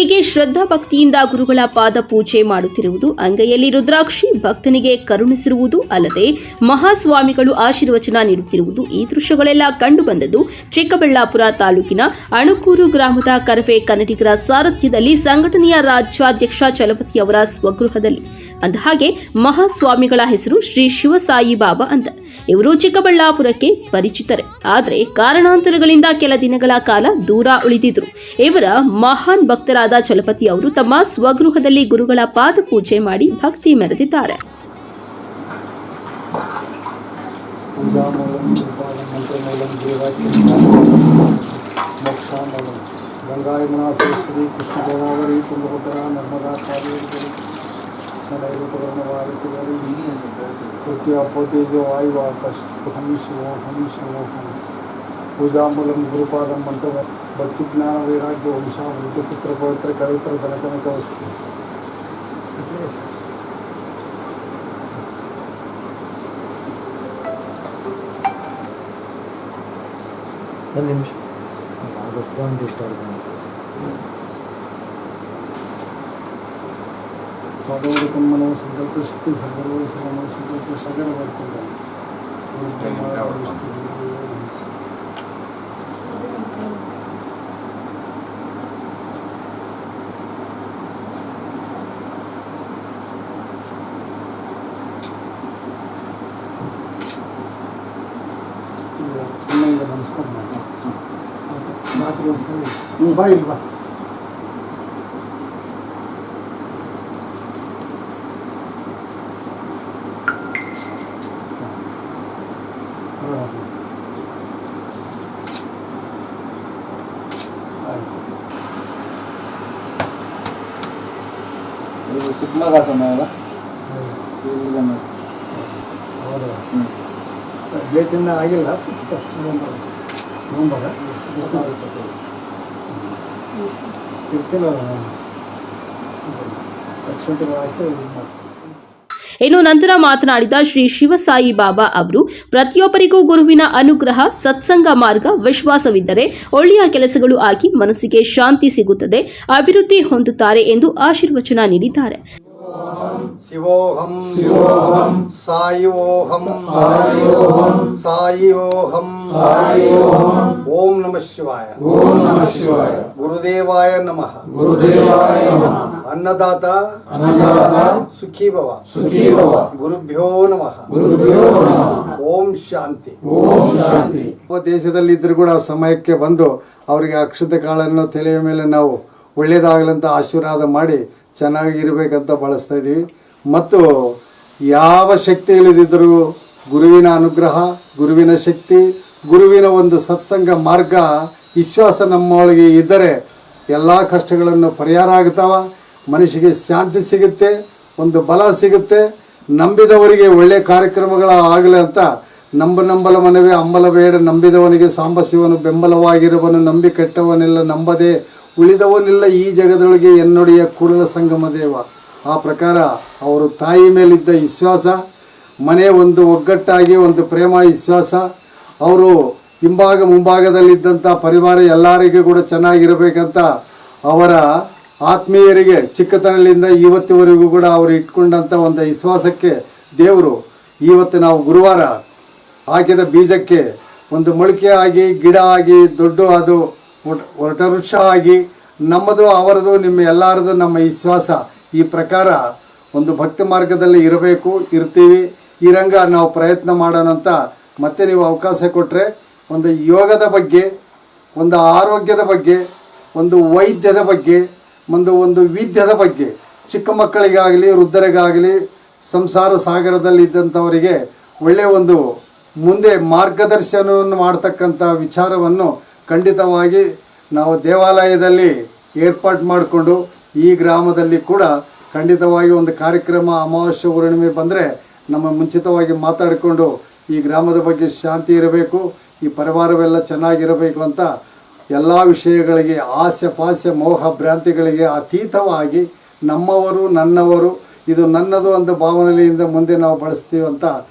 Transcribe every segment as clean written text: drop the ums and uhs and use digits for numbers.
ಹೀಗೆ ಶ್ರದ್ಧಾ ಭಕ್ತಿಯಿಂದ ಗುರುಗಳ ಪಾದ ಪೂಜೆ ಮಾಡುತ್ತಿರುವುದು, ಅಂಗೈಯಲ್ಲಿ ರುದ್ರಾಕ್ಷಿ, ಭಕ್ತನಿಗೆ ಕರುಣಿಸಿರುವುದು ಅಲ್ಲದೆ ಮಹಾಸ್ವಾಮಿಗಳು ಆಶೀರ್ವಚನ ನೀಡುತ್ತಿರುವುದು ಈ ದೃಶ್ಯಗಳೆಲ್ಲ ಕಂಡುಬಂದದ್ದು ಚಿಕ್ಕಬಳ್ಳಾಪುರ ತಾಲೂಕಿನ ಅಣಕೂರು ಗ್ರಾಮದ ಕರವೇ ಕನ್ನಡಿಗರ ಸಾರಥ್ಯದಲ್ಲಿ ಸಂಘಟನೆಯ ರಾಜ್ಯಾಧ್ಯಕ್ಷ ಚಲಪತಿ ಅವರ ಸ್ವಗೃಹದಲ್ಲಿ. ಅಂದಹಾಗೆ ಮಹಾಸ್ವಾಮಿಗಳ ಹೆಸರು ಶ್ರೀ ಶಿವಸಾಯಿ ಬಾಬಾ ಅಂತ. ಇವರು ಚಿಕ್ಕಬಳ್ಳಾಪುರಕ್ಕೆ ಪರಿಚಿತರೆ. ಆದರೆ ಕಾರಣಾಂತರಗಳಿಂದ ಕೆಲ ದಿನಗಳ ಕಾಲ ದೂರ ಉಳಿದಿದ್ರು. ಇವರ ಮಹಾನ್ ಭಕ್ತರಾದ ಚಲಪತಿ ಅವರು ತಮ್ಮ ಸ್ವಗೃಹದಲ್ಲಿ ಗುರುಗಳ ಪಾದ ಪೂಜೆ ಮಾಡಿ ಭಕ್ತಿ ಮೆರೆದಿದ್ದಾರೆ. पूजामूलम गुरुपादम मंत्र भक्ति ज्ञान वैराग्य वंशा वृद्ध पुत्र पवित्र कवित्र धनकनक मनो संकल्प शक्ति सर्व संकल्प सगल बರ್ತದೆ. ನಮಸ್ಕಾರ ಮಾಡಿ ಬಾಯ್ ಬಾ. ಸಿಗ್ಮಗ ಸಮಯ ಡೇಟಿಂದ ಆಗಿಲ್ಲ ಸರ್. ನವಂಬರ್ ಇರ್ತಿಲ್ಲ ಅಕ್ಷಂತೆಗಳು ಹಾಕಿ. ಇನ್ನು ನಂತರ ಮಾತನಾಡಿದ ಶ್ರೀ ಶಿವಸಾಯಿ ಬಾಬಾ ಅವರು, ಪ್ರತಿಯೊಬ್ಬರಿಗೂ ಗುರುವಿನ ಅನುಗ್ರಹ, ಸತ್ಸಂಗ ಮಾರ್ಗ, ವಿಶ್ವಾಸವಿದ್ದರೆ ಒಳ್ಳೆಯ ಕೆಲಸಗಳು ಆಗಿ ಮನಸ್ಸಿಗೆ ಶಾಂತಿ ಸಿಗುತ್ತದೆ, ಅಭಿವೃದ್ಧಿ ಹೊಂದುತ್ತಾರೆ ಎಂದು ಆಶೀರ್ವಚನ ನೀಡಿದ್ದಾರೆ. ಶಿವೋಹಂ ಸಾಯಿವೋಹಂ ಸಾಯಿವೋಹಂ ಓಂ ನಮಃ ಶಿವಾಯ. ಗುರುದೇವಾಯ ನಮಃ. ಅನ್ನದಾತ ಸುಖೀ ಭವ. ಗುರುಭ್ಯೋ ನಮಃ. ಓಂ ಶಾಂತಿ. ದೇಶದಲ್ಲಿ ಇದ್ರೂ ಕೂಡ ಸಮಯಕ್ಕೆ ಬಂದು ಅವರಿಗೆ ಅಕ್ಷತೆ ಕಾಳನ್ನು ತಲೆಯ ಮೇಲೆ ನಾವು ಒಳ್ಳೆಯದಾಗಲಂತ ಆಶೀರ್ವಾದ ಮಾಡಿ ಚೆನ್ನಾಗಿರ್ಬೇಕಂತ ಬಳಸ್ತಾ ಇದ್ದೀವಿ. ಮತ್ತು ಯಾವ ಶಕ್ತಿ ಇಲ್ಲದಿದ್ದರೂ ಗುರುವಿನ ಅನುಗ್ರಹ, ಗುರುವಿನ ಶಕ್ತಿ, ಗುರುವಿನ ಒಂದು ಸತ್ಸಂಗ ಮಾರ್ಗ, ವಿಶ್ವಾಸ ನಮ್ಮೊಳಗೆ ಇದ್ದರೆ ಎಲ್ಲ ಕಷ್ಟಗಳನ್ನು ಪರಿಹಾರ ಆಗ್ತಾವ. ಮನುಷ್ಯಗೆ ಶಾಂತಿ ಸಿಗುತ್ತೆ, ಒಂದು ಬಲ ಸಿಗುತ್ತೆ. ನಂಬಿದವರಿಗೆ ಒಳ್ಳೆಯ ಕಾರ್ಯಕ್ರಮಗಳ ಆಗಲಿ ಅಂತ ನಂಬಲ ಮನವೇ ಅಂಬಲ ಬೇಡ, ನಂಬಿದವನಿಗೆ ಸಾಂಬ ಶಿವನು ಬೆಂಬಲವಾಗಿರುವನು, ನಂಬಿ ಕೆಟ್ಟವನಿಲ್ಲ, ನಂಬದೆ ಉಳಿದವನಿಲ್ಲ ಈ ಜಗದೊಳಗೆ ಎನ್ನೊಡೆಯ ಕೂಡಲ ಸಂಗಮ ದೇವ. ಆ ಪ್ರಕಾರ ಅವರು ತಾಯಿ ಮೇಲಿದ್ದ ವಿಶ್ವಾಸ, ಮನೆ ಒಂದು ಒಗ್ಗಟ್ಟಾಗಿ ಒಂದು ಪ್ರೇಮ ವಿಶ್ವಾಸ, ಅವರು ಮುಂಭಾಗದಲ್ಲಿದ್ದಂಥ ಪರಿವಾರ ಎಲ್ಲರಿಗೂ ಕೂಡ ಚೆನ್ನಾಗಿರಬೇಕಂತ ಅವರ ಆತ್ಮೀಯರಿಗೆ ಚಿಕ್ಕತನದಿಂದ ಇವತ್ತಿವರೆಗೂ ಕೂಡ ಅವರು ಇಟ್ಕೊಂಡಂಥ ಒಂದು ವಿಶ್ವಾಸಕ್ಕೆ ದೇವರು ಇವತ್ತು ನಾವು ಗುರುವಾರ ಹಾಕಿದ ಬೀಜಕ್ಕೆ ಒಂದು ಮೊಳಕೆ ಆಗಿ ಗಿಡ ಆಗಿ ದೊಡ್ಡ ಅದು ಹೊರಟ ವೃಕ್ಷ ಆಗಿ ನಮ್ಮದು ಅವರದು ನಿಮ್ಮ ಎಲ್ಲರದು ನಮ್ಮ ವಿಶ್ವಾಸ ಈ ಪ್ರಕಾರ ಒಂದು ಭಕ್ತಿ ಮಾರ್ಗದಲ್ಲಿ ಇರ್ತೀವಿ. ಈ ರಂಗ ನಾವು ಪ್ರಯತ್ನ ಮಾಡೋಣ ಅಂತ ಮತ್ತೆ ನೀವು ಅವಕಾಶ ಕೊಟ್ಟರೆ ಒಂದು ಯೋಗದ ಬಗ್ಗೆ, ಒಂದು ಆರೋಗ್ಯದ ಬಗ್ಗೆ, ಒಂದು ವೈದ್ಯದ ಬಗ್ಗೆ, ಒಂದು ವಿದ್ಯೆದ ಬಗ್ಗೆ, ಚಿಕ್ಕ ಮಕ್ಕಳಿಗಾಗಲಿ ವೃದ್ಧರಿಗಾಗಲಿ ಸಂಸಾರ ಸಾಗರದಲ್ಲಿ ಇದ್ದಂಥವರಿಗೆ ಒಳ್ಳೆಯ ಒಂದು ಮುಂದೆ ಮಾರ್ಗದರ್ಶನವನ್ನು ಮಾಡ್ತಕ್ಕಂಥ ವಿಚಾರವನ್ನು ಖಂಡಿತವಾಗಿ ನಾವು ದೇವಾಲಯದಲ್ಲಿ ಏರ್ಪಾಡು ಮಾಡಿಕೊಂಡು ಈ ಗ್ರಾಮದಲ್ಲಿ ಕೂಡ ಖಂಡಿತವಾಗಿ ಒಂದು ಕಾರ್ಯಕ್ರಮ ಅಮಾವಾಸ್ಯೆ ಹುಣ್ಣಿಮೆ ಬಂದರೆ ನಮ್ಮ ಮುಂಚಿತವಾಗಿ ಮಾತಾಡಿಕೊಂಡು ಈ ಗ್ರಾಮದ ಬಗ್ಗೆ ಶಾಂತಿ ಇರಬೇಕು, ಈ ಪರಿವಾರವೆಲ್ಲ ಚೆನ್ನಾಗಿರಬೇಕು ಅಂತ ಎಲ್ಲ ವಿಷಯಗಳಿಗೆ ಆಸೆ ಪಾಸ್ಯ ಮೋಹ ಭ್ರಾಂತಿಗಳಿಗೆ ಅತೀತವಾಗಿ ನಮ್ಮವರು ನನ್ನವರು ಇದು ನನ್ನದು ಅಂತ ಭಾವನೆಯಿಂದ ಮುಂದೆ ನಾವು ಬಳಸ್ತೀವಿ ಅಂತ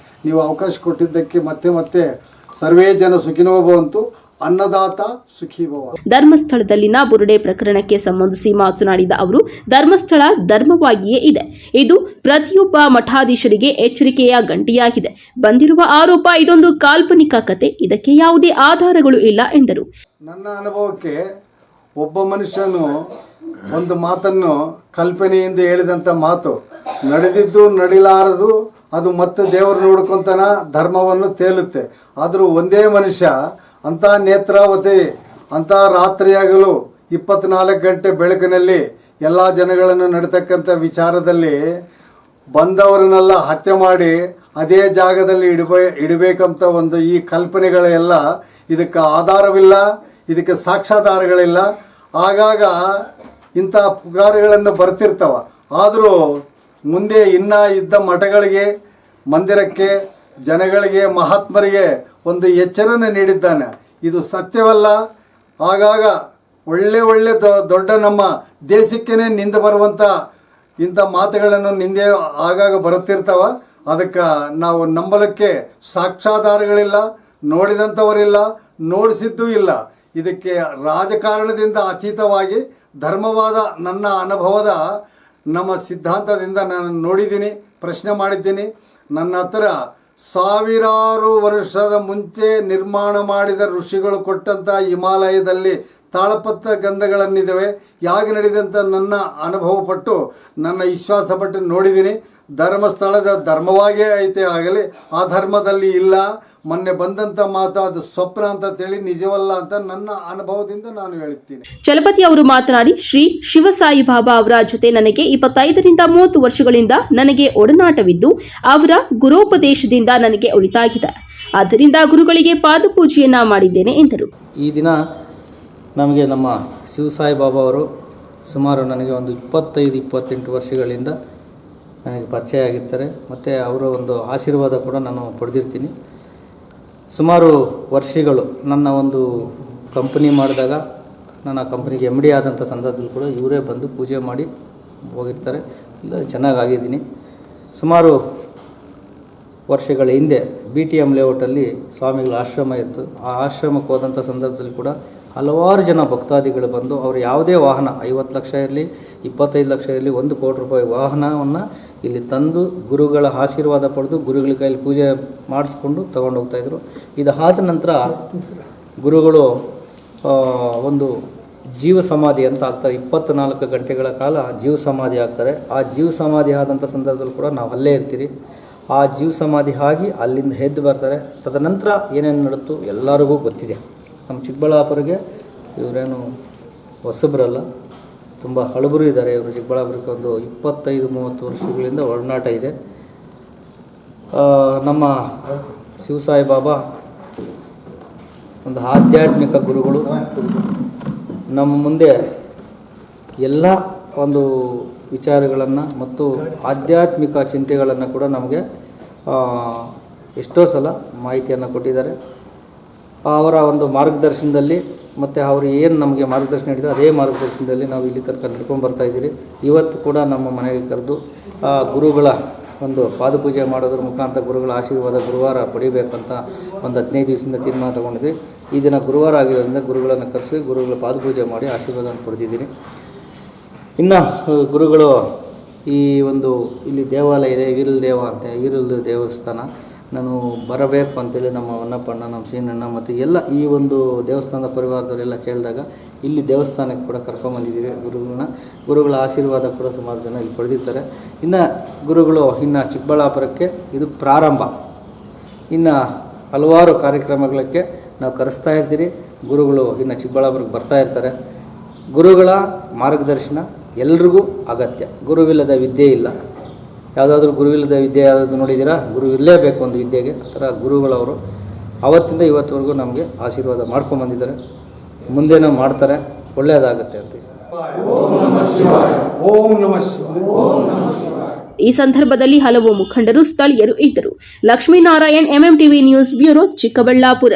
ನೀವು ಅವಕಾಶ ಕೊಟ್ಟಿದ್ದಕ್ಕೆ ಮತ್ತೆ ಸರ್ವೇ ಜನ ಸುಖಿನೋ ಭವಂತು. ಅನ್ನದಾತ ಸುಖೀ ಭವ. ಧರ್ಮಸ್ಥಳದಲ್ಲಿನ ಬುರುಡೆ ಪ್ರಕರಣಕ್ಕೆ ಸಂಬಂಧಿಸಿ ಮಾತನಾಡಿದ ಅವರು, ಧರ್ಮಸ್ಥಳ ಧರ್ಮವಾಗಿಯೇ ಇದೆ. ಇದು ಪ್ರತಿಯೊಬ್ಬ ಮಠಾಧೀಶರಿಗೆ ಎಚ್ಚರಿಕೆಯ ಗಂಟೆಯಾಗಿದೆ. ಬಂದಿರುವ ಆರೋಪ ಇದೊಂದು ಕಾಲ್ಪನಿಕ ಕತೆ, ಇದಕ್ಕೆ ಯಾವುದೇ ಆಧಾರಗಳು ಇಲ್ಲ ಎಂದರು. ನನ್ನ ಅನುಭವಕ್ಕೆ ಒಬ್ಬ ಮನುಷ್ಯನು ಒಂದು ಮಾತನ್ನು ಕಲ್ಪನೆಯಿಂದ ಹೇಳಿದಂಥ ಮಾತು ನಡೆದಿದ್ದು ನಡಿಲಾರದು, ಅದು ಮತ್ತೆ ದೇವರು ನೋಡ್ಕೊಂತನ ಧರ್ಮವನ್ನು ತೇಲುತ್ತೆ. ಆದರೂ ಒಂದೇ ಮನುಷ್ಯ ಅಂಥ ನೇತ್ರಾವತಿ ಅಂಥ ರಾತ್ರಿಯಾಗಲು 24 ಗಂಟೆ ಬೆಳಕಿನಲ್ಲಿ ಎಲ್ಲ ಜನಗಳನ್ನು ನಡೀತಕ್ಕಂಥ ವಿಚಾರದಲ್ಲಿ ಬಂದವರನ್ನೆಲ್ಲ ಹತ್ಯೆ ಮಾಡಿ ಅದೇ ಜಾಗದಲ್ಲಿ ಇಡಬೇಕಂತ ಒಂದು ಈ ಕಲ್ಪನೆಗಳೆಲ್ಲ ಇದಕ್ಕೆ ಆಧಾರವಿಲ್ಲ, ಇದಕ್ಕೆ ಸಾಕ್ಷ್ಯಾಧಾರಗಳಿಲ್ಲ. ಆಗಾಗ ಇಂಥ ಪುಕಾರುಗಳನ್ನು ಬರ್ತಿರ್ತಾವ. ಆದರೂ ಮುಂದೆ ಇನ್ನೂ ಇದ್ದ ಮಠಗಳಿಗೆ, ಮಂದಿರಕ್ಕೆ, ಜನಗಳಿಗೆ, ಮಹಾತ್ಮರಿಗೆ ಒಂದು ಎಚ್ಚರನ್ನು ನೀಡಿದ್ದಾನೆ. ಇದು ಸತ್ಯವಲ್ಲ. ಆಗಾಗ ಒಳ್ಳೆ ದೊಡ್ಡ ನಮ್ಮ ದೇಶಕ್ಕೇ ನಿಂದು ಬರುವಂಥ ಇಂಥ ಮಾತುಗಳನ್ನು ನಿಂದೆ ಆಗಾಗ ಬರುತ್ತಿರ್ತಾವ. ಅದಕ್ಕೆ ನಾವು ನಂಬಲಿಕ್ಕೆ ಸಾಕ್ಷ್ಯಾಧಾರಗಳಿಲ್ಲ, ನೋಡಿದಂಥವರಿಲ್ಲ, ನೋಡಿಸಿದ್ದೂ ಇಲ್ಲ. ಇದಕ್ಕೆ ರಾಜಕಾರಣದಿಂದ ಅತೀತವಾಗಿ ಧರ್ಮವಾದ ನನ್ನ ಅನುಭವದ ನಮ್ಮ ಸಿದ್ಧಾಂತದಿಂದ ನಾನು ನೋಡಿದ್ದೀನಿ, ಪ್ರಶ್ನೆ ಮಾಡಿದ್ದೀನಿ. ನನ್ನ ಹತ್ರ ಸಾವಿರಾರು ವರ್ಷದ ಮುಂಚೆ ನಿರ್ಮಾಣ ಮಾಡಿದ ಋಷಿಗಳು ಕೊಟ್ಟಂಥ ಹಿಮಾಲಯದಲ್ಲಿ ತಾಳಪತ್ರ ಗಂಧಗಳನ್ನಿದ್ದಾವೆ. ಯಾಕೆ ನಡೆದಂಥ ನನ್ನ ಅನುಭವಪಟ್ಟು ನನ್ನ ವಿಶ್ವಾಸಪಟ್ಟು ನೋಡಿದ್ದೀನಿ. ಧರ್ಮಸ್ಥಳದ ಧರ್ಮವಾಗೇ ಐತೆ, ಆಗಲಿ ಆ ಧರ್ಮದಲ್ಲಿ ಇಲ್ಲ. ಮೊನ್ನೆ ಬಂದಂಥ ಮಾತು ಅದು ಸ್ವಪ್ನ ಅಂತ ತಿಳಿ ನಿಜವಲ್ಲ ಅಂತ ನನ್ನ ಅನುಭವದಿಂದ ನಾನು ಹೇಳುತ್ತೀನಿ. ಚಲಪತಿ ಅವರು ಮಾತನಾಡಿ, ಶ್ರೀ ಶಿವಸಾಯಿ ಬಾಬಾ ಅವರ ಜೊತೆ ನನಗೆ 25ರಿಂದ 30 ವರ್ಷಗಳಿಂದ ನನಗೆ ಒಡನಾಟವಿದ್ದು, ಅವರ ಗುರೋಪದೇಶದಿಂದ ನನಗೆ ಒಳಿತಾಗಿದೆ. ಆದ್ದರಿಂದ ಗುರುಗಳಿಗೆ ಪಾದಪೂಜೆಯನ್ನ ಮಾಡಿದ್ದೇನೆ ಎಂದರು. ಈ ದಿನ ನಮಗೆ ನಮ್ಮ ಶಿವಸಾಯಿ ಬಾಬಾ ಅವರು ಸುಮಾರು ನನಗೆ ಒಂದು 25-28 ವರ್ಷಗಳಿಂದ ನನಗೆ ಪರಿಚಯ ಆಗಿರ್ತಾರೆ. ಮತ್ತು ಅವರ ಒಂದು ಆಶೀರ್ವಾದ ಕೂಡ ನಾನು ಪಡೆದಿರ್ತೀನಿ. ಸುಮಾರು ವರ್ಷಗಳು ನನ್ನ ಒಂದು ಕಂಪನಿ ಮಾಡಿದಾಗ ನಾನು ಆ ಕಂಪ್ನಿಗೆ MD ಆದಂಥ ಸಂದರ್ಭದಲ್ಲಿ ಕೂಡ ಇವರೇ ಬಂದು ಪೂಜೆ ಮಾಡಿ ಹೋಗಿರ್ತಾರೆ. ಇಲ್ಲ ಚೆನ್ನಾಗಿದ್ದೀನಿ. ಸುಮಾರು ವರ್ಷಗಳ ಹಿಂದೆ BTM ಲೇಔಟಲ್ಲಿ ಸ್ವಾಮಿಗಳ ಆಶ್ರಮ ಇತ್ತು. ಆ ಆಶ್ರಮಕ್ಕೆ ಹೋದಂಥ ಸಂದರ್ಭದಲ್ಲಿ ಕೂಡ ಹಲವಾರು ಜನ ಭಕ್ತಾದಿಗಳು ಬಂದು ಅವರು ಯಾವುದೇ ವಾಹನ 50 ಲಕ್ಷ ಇರಲಿ, 25 ಲಕ್ಷ ಇರಲಿ, 1 ಕೋಟಿ ರೂಪಾಯಿ ವಾಹನವನ್ನು ಇಲ್ಲಿ ತಂದು ಗುರುಗಳ ಆಶೀರ್ವಾದ ಪಡೆದು ಗುರುಗಳ ಕೈಯಲ್ಲಿ ಪೂಜೆ ಮಾಡಿಸ್ಕೊಂಡು ತೊಗೊಂಡು ಹೋಗ್ತಾಯಿದ್ರು. ಇದಾದ ನಂತರ ಗುರುಗಳು ಒಂದು ಜೀವ ಸಮಾಧಿ ಅಂತ ಆಗ್ತಾರೆ. 24 ಗಂಟೆಗಳ ಕಾಲ ಜೀವ ಸಮಾಧಿ ಆಗ್ತಾರೆ. ಆ ಜೀವ ಸಮಾಧಿ ಆದಂಥ ಸಂದರ್ಭದಲ್ಲಿ ಕೂಡ ನಾವು ಅಲ್ಲೇ ಇರ್ತೀರಿ. ಆ ಜೀವ ಸಮಾಧಿ ಆಗಿ ಅಲ್ಲಿಂದ ಎದ್ದು ಬರ್ತಾರೆ. ತದನಂತರ ಏನೇನು ನಡೀತು ಎಲ್ಲರಿಗೂ ಗೊತ್ತಿದೆ. ನಮ್ಮ ಚಿಕ್ಕಬಳ್ಳಾಪುರಿಗೆ ಇವರೇನು ಹೊಸಬರಲ್ಲ, ತುಂಬ ಹಳಬರು ಇದ್ದಾರೆ. ಇವರು ಚಿಕ್ಕಬಳ್ಳಾಪುರಕ್ಕೆ ಒಂದು 25-30 ವರ್ಷಗಳಿಂದ ಒಡನಾಟ ಇದೆ. ನಮ್ಮ ಶಿವಸಾಯಿ ಬಾಬಾ ಒಂದು ಆಧ್ಯಾತ್ಮಿಕ ಗುರುಗಳು. ನಮ್ಮ ಮುಂದೆ ಎಲ್ಲ ಒಂದು ವಿಚಾರಗಳನ್ನು ಮತ್ತು ಆಧ್ಯಾತ್ಮಿಕ ಚಿಂತೆಗಳನ್ನು ಕೂಡ ನಮಗೆ ಎಷ್ಟೋ ಸಲ ಮಾಹಿತಿಯನ್ನು ಕೊಟ್ಟಿದ್ದಾರೆ. ಅವರ ಒಂದು ಮಾರ್ಗದರ್ಶನದಲ್ಲಿ ಮತ್ತು ಅವರು ಏನು ನಮಗೆ ಮಾರ್ಗದರ್ಶನ ನೀಡಿದ್ರು ಅದೇ ಮಾರ್ಗದರ್ಶನದಲ್ಲಿ ನಾವು ಇಲ್ಲಿ ತನಕ ನಡ್ಕೊಂಡು ಬರ್ತಾಯಿದ್ದೀರಿ. ಇವತ್ತು ಕೂಡ ನಮ್ಮ ಮನೆಗೆ ಕರೆದು ಗುರುಗಳ ಒಂದು ಪಾದಪೂಜೆ ಮಾಡೋದ್ರ ಮುಖಾಂತರ ಗುರುಗಳ ಆಶೀರ್ವಾದ ಗುರುವಾರ ಪಡಿಬೇಕಂತ ಒಂದು 15 ದಿವಸದಿಂದ ತೀರ್ಮಾನ ತೊಗೊಂಡಿದ್ವಿ. ಈ ದಿನ ಗುರುವಾರ ಆಗಿರೋದ್ರಿಂದ ಗುರುಗಳನ್ನು ಕರೆಸಿ ಗುರುಗಳ ಪಾದಪೂಜೆ ಮಾಡಿ ಆಶೀರ್ವಾದವನ್ನು ಪಡೆದಿದ್ದೀನಿ. ಇನ್ನು ಗುರುಗಳು ಈ ಒಂದು ಇಲ್ಲಿ ದೇವಾಲಯ ಇದೆ, ಈರಲ್ ದೇವ ಅಂತ, ಈರಲ್ ದೇವಸ್ಥಾನ. ನಾನು ಬರಬೇಕು ಅಂತೇಳಿ ನಮ್ಮ ಹೊನ್ನಪ್ಪಣ್ಣ, ನಮ್ಮ ಶ್ರೀನಣ್ಣ ಮತ್ತು ಎಲ್ಲ ಈ ಒಂದು ದೇವಸ್ಥಾನದ ಪರಿವಾರದವರೆಲ್ಲ ಕೇಳಿದಾಗ ಇಲ್ಲಿ ದೇವಸ್ಥಾನಕ್ಕೆ ಕೂಡ ಕರ್ಕೊಂಬಂದಿದ್ದೀವಿ ಗುರುಗಳ ಆಶೀರ್ವಾದ ಕೂಡ ಸುಮಾರು ಜನ ಇಲ್ಲಿ ಪಡೆದಿರ್ತಾರೆ. ಇನ್ನು ಗುರುಗಳು ಇನ್ನು ಚಿಕ್ಕಬಳ್ಳಾಪುರಕ್ಕೆ ಇದು ಪ್ರಾರಂಭ. ಇನ್ನು ಹಲವಾರು ಕಾರ್ಯಕ್ರಮಗಳಿಗೆ ನಾವು ಕರೆಸ್ತಾ ಇರ್ತೀರಿ. ಗುರುಗಳು ಇನ್ನು ಚಿಕ್ಕಬಳ್ಳಾಪುರಕ್ಕೆ ಬರ್ತಾ ಇರ್ತಾರೆ. ಗುರುಗಳ ಮಾರ್ಗದರ್ಶನ ಎಲ್ರಿಗೂ ಅಗತ್ಯ. ಗುರುವಿಲ್ಲದ ವಿದ್ಯೆ ಇಲ್ಲ. ಯಾವುದಾದ್ರೂ ಗುರುವಿಲ್ಲದ ವಿದ್ಯೆ ಯಾವುದಾದ್ರು ನೋಡಿದ್ದೀರಾ? ಗುರು ಇರಲೇಬೇಕು ಒಂದು ವಿದ್ಯೆಗೆ. ಆ ಥರ ಗುರುಗಳವರು ಆವತ್ತಿಂದ ಇವತ್ತುವರೆಗೂ ನಮಗೆ ಆಶೀರ್ವಾದ ಮಾಡ್ಕೊಂಬಂದಿದ್ದಾರೆ. ಮುಂದೇನೂ ಮಾಡ್ತಾರೆ. ಒಳ್ಳೆಯದಾಗುತ್ತೆ ಅಂತ. ಓಂ ನಮಃ ಶಿವಾಯ. ಓಂ ನಮಃ ಶಿವಾಯ. ಈ ಸಂದರ್ಭದಲ್ಲಿ ಹಲವು ಮುಖಂಡರು, ಸ್ಥಳೀಯರು ಇದ್ದರು. Lakshminarayan, MMTV news bureau, Chikkaballapur.